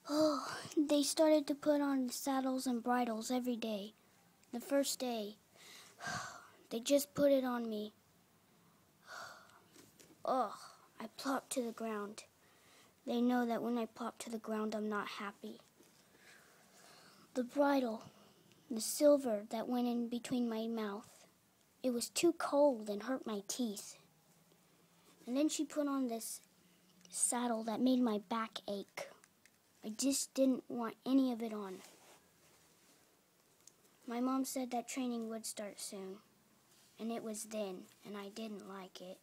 Oh, they started to put on saddles and bridles every day. The first day, they just put it on me. Oh, I plopped to the ground. They know that when I plop to the ground, I'm not happy. The bridle, the silver that went in between my mouth, it was too cold and hurt my teeth. And then she put on this saddle that made my back ache. I just didn't want any of it on. My mom said that training would start soon, and it was then, and I didn't like it.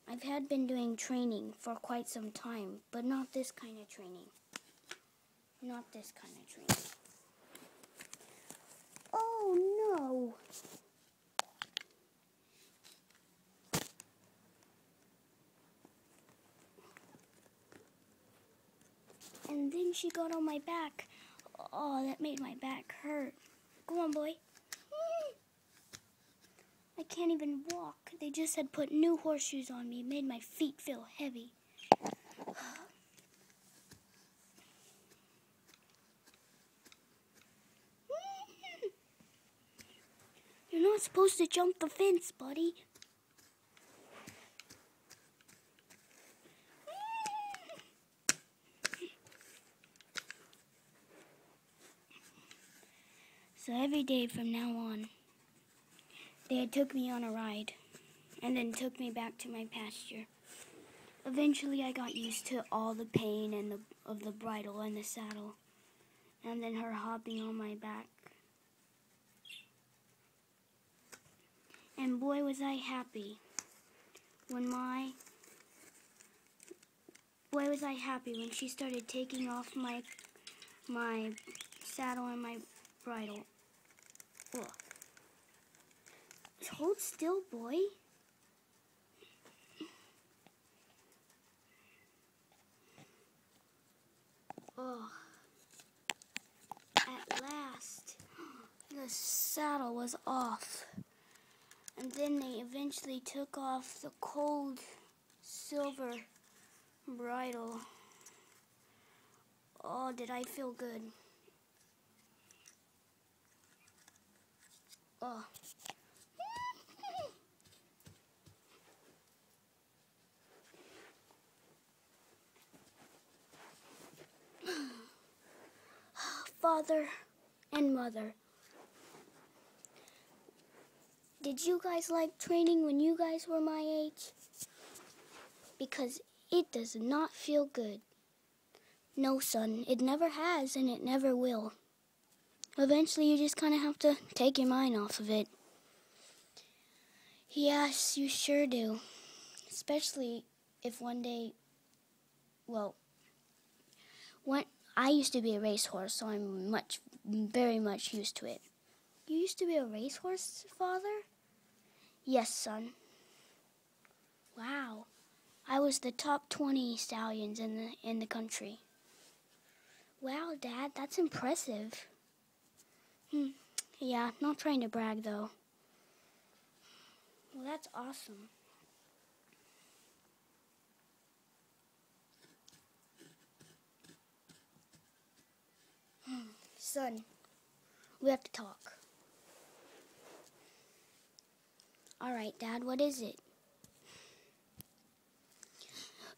I've had been doing training for quite some time, but not this kind of training. Not this kind of training. Oh no! And then she got on my back. Oh, that made my back hurt. Go on, boy. I can't even walk. They just had put new horseshoes on me, made my feet feel heavy. You're not supposed to jump the fence, buddy. So every day from now on, they had took me on a ride and then took me back to my pasture. Eventually I got used to all the pain and of the bridle and the saddle, and then her hopping on my back. And boy was I happy when she started taking off my saddle and my bridle. Ugh. Hold still, boy. Oh. At last, the saddle was off. And then they eventually took off the cold silver bridle. Oh, did I feel good. Oh. Father and Mother, did you guys like training when you guys were my age? Because it does not feel good. No, son, it never has and it never will. Eventually you just kind of have to take your mind off of it. Yes, you sure do. Especially if one day, I used to be a racehorse, so I'm very much used to it. You used to be a racehorse, Father? Yes, son. Wow. I was the top 20 stallions in the country. Wow, Dad, that's impressive. Yeah, not trying to brag, though. Well, that's awesome. Son, we have to talk. All right, Dad, what is it?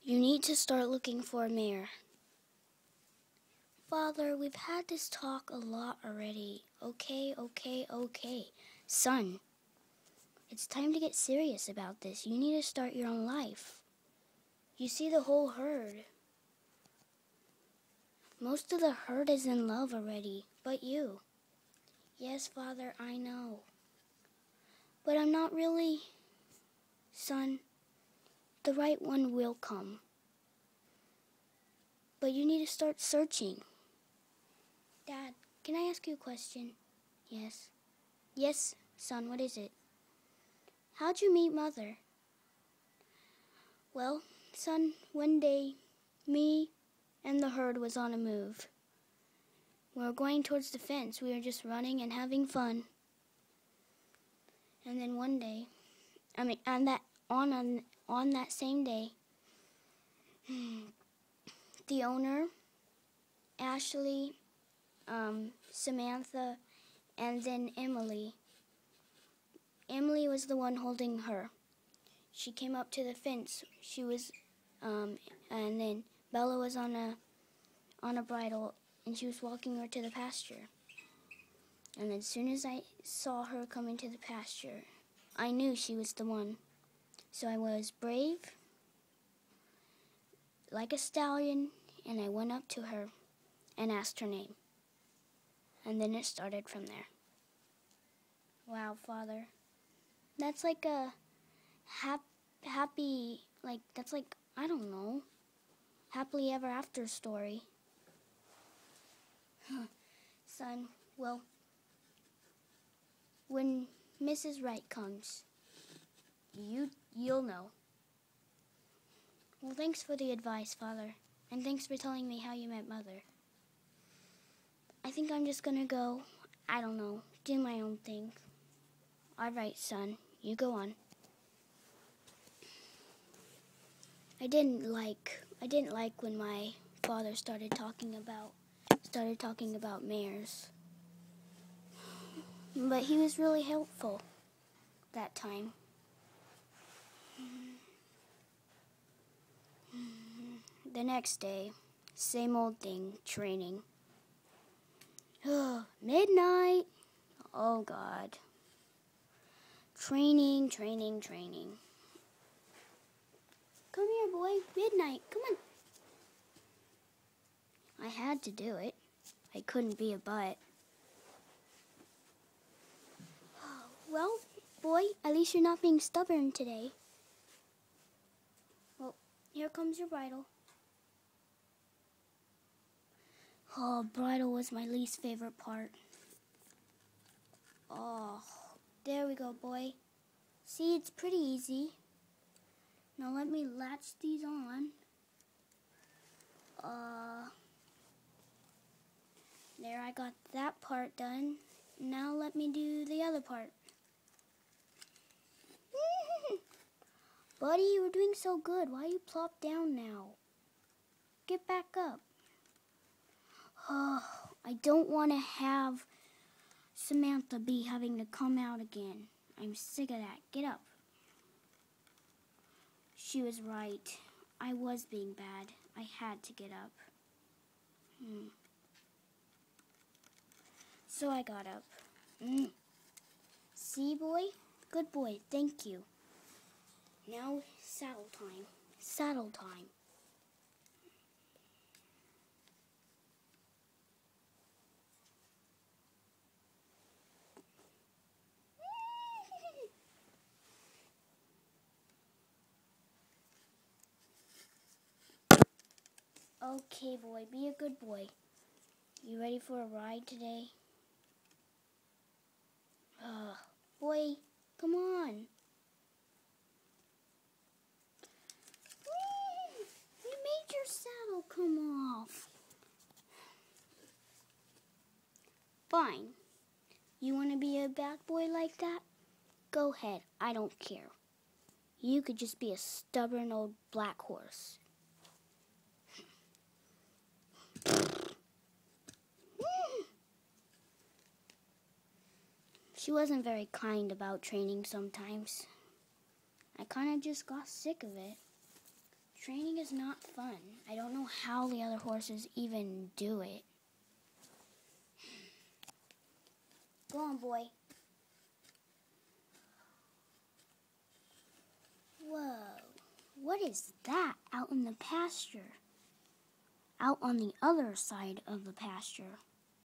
You need to start looking for a mare. Father, we've had this talk a lot already. Okay. Son, it's time to get serious about this. You need to start your own life. You see the whole herd. Most of the herd is in love already, but you. Yes, Father, I know. But I'm not really. Son, the right one will come. But you need to start searching. Dad, can I ask you a question? Yes. Yes, son, what is it? How'd you meet Mother? Well, son, one day, me and the herd was on a move. We were going towards the fence. We were just running and having fun. And then one day, on that same day, the owner, Ashley, Samantha, and then Emily. Emily was the one holding her. She came up to the fence. She was, and then Bella was on a bridle, and she was walking her to the pasture. And as soon as I saw her come into the pasture, I knew she was the one. So I was brave, like a stallion, and I went up to her and asked her name. And then it started from there. Wow, Father. That's like a happy, like, that's like, I don't know, happily ever after story. Son, well, when Mrs. Wright comes, you'll know. Well, thanks for the advice, Father, and thanks for telling me how you met Mother. I think I'm just gonna go, I don't know, do my own thing. All right, son, you go on. I didn't like when my father started talking about mayors. But he was really helpful that time. The next day, same old thing, training. Midnight. Oh, God. Training. Come here, boy. Midnight. Come on. I had to do it. I couldn't be a butt. Well, boy, at least you're not being stubborn today. Well, here comes your bridle. Oh, bridle was my least favorite part. Oh, there we go, boy. See, it's pretty easy. Now let me latch these on. There, I got that part done. Now let me do the other part. Buddy, you were doing so good. Why you plop down now? Get back up. Oh, I don't want to have Samantha be having to come out again. I'm sick of that. Get up. She was right. I was being bad. I had to get up. So I got up. See, boy? Good boy. Thank you. Now, saddle time. Saddle time. Okay, boy. Be a good boy. You ready for a ride today? Boy, come on. You made your saddle come off. Fine. You want to be a bad boy like that? Go ahead. I don't care. You could just be a stubborn old black horse. She wasn't very kind about training sometimes. I kind of just got sick of it. Training is not fun. I don't know how the other horses even do it. Go on, boy. Whoa, what is that out in the pasture? Out on the other side of the pasture.